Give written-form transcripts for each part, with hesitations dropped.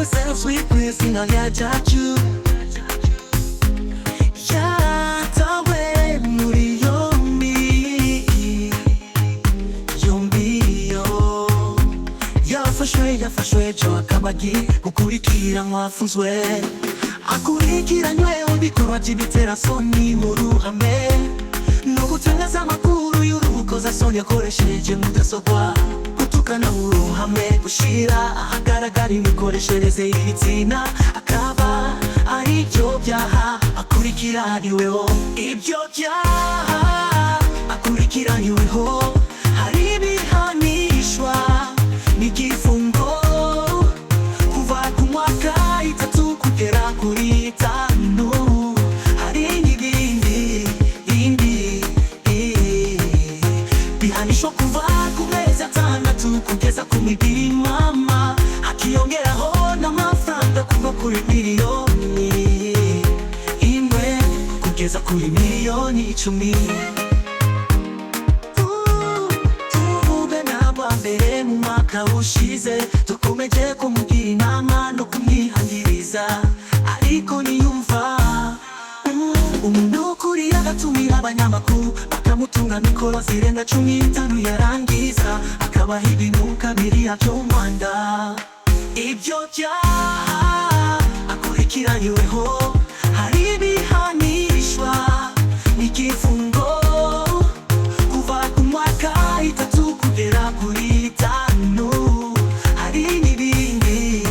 Sell sweetness inayajaju yatawe muri yombi yo yafashwe jo akabagi gukurikira mwafunzwe akurikiranywe ibikorwa by'ibitera soni mu ruhame no gutangaza amakuru y'urukozasoni yakoresheje mudasobwa gutukana mu ruhame gushira ahagaragara imikoreshereze y'ibitsina akaba ari byo byaha akurikiranyweho. Ibyo byaha akurikiranyweho hari ibihanishwa n'igifungo kuva ku mwaka 3 kugera kuri 5. Hari n'ibindi bihanishwa kuva ku mezi 6 kugeza ku mibiri mama, hakiyongeraho n'amafaranga kuva kuri miliyoni 1 kugeza kuri miliyoni 10. Mbere mu mwaka ushize dukomeje kumugira inama no kumwihangiriza ariko niyumva umuntu ukuri agatumira abanyamakuru bakamutunga mikoro zirenga 15 yarangiza akabaha ibintu kabiri byo mu Rwanda. Ibyo byaha akurikiranyweho hari ibihanishwa n'igifungo kuva ku mwaka 3 kugera kuri 5. Hari n'ibindi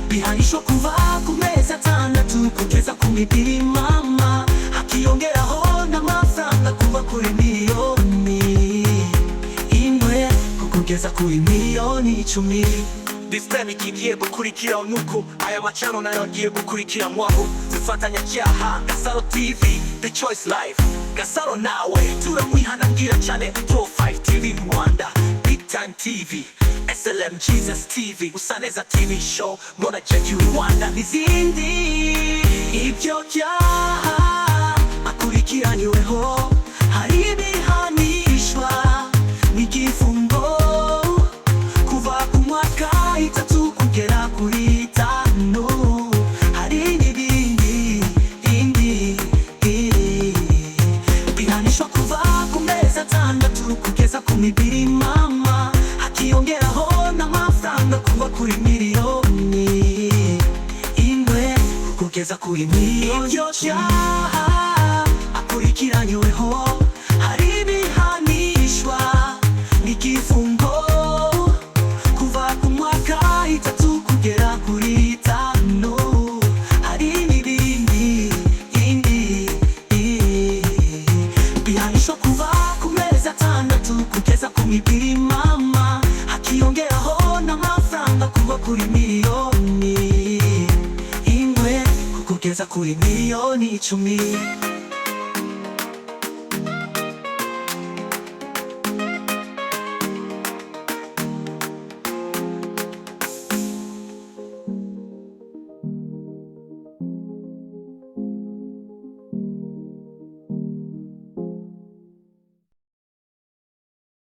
bihanishwa kuva ku mezi 6 kugeza ku mibiri mama, hakiyongeraho n'amafaranga kuva kuri miliyoni 1 kugeza kuri miliyoni 10. Disiteme kigiye gukurikira nuko aya macano nayo agiye gukurikira mwaho zifatanyacyaha Gasaro TV, The Choice Life. Gasaro nawe turamwihanangira cyane, Pro 5 TV Rwanda, Big Time TV, SLM Jesus TV, Usaneza TV Show, Mbona Jeju Rwanda n'izindi. Ibyo byaha akurikiranyweho hari ibihanishwa n'igifungo kuva ku mwaka 3 kugera kuri 5. Hari n'ibindi bihanishwa kuva ku mezi 6 kugeza ku mibiri mama, hakiyongeraho n'amafaranga kuva kuri miliyoni 1 kugeza kuri miliyoni 10. Ibyo byaha akurikiranyweho hari ibihanishwa n'igifungo kuva ku mwaka 3 kugera kuri 5. Hari n'ibindi bihanishwa kuva ku mezi 6 kugeza ku mibiri mama, hakiyongeraho n'amafaranga kuva kuri miliyoni 1 kugeza kuri miliyoni 10.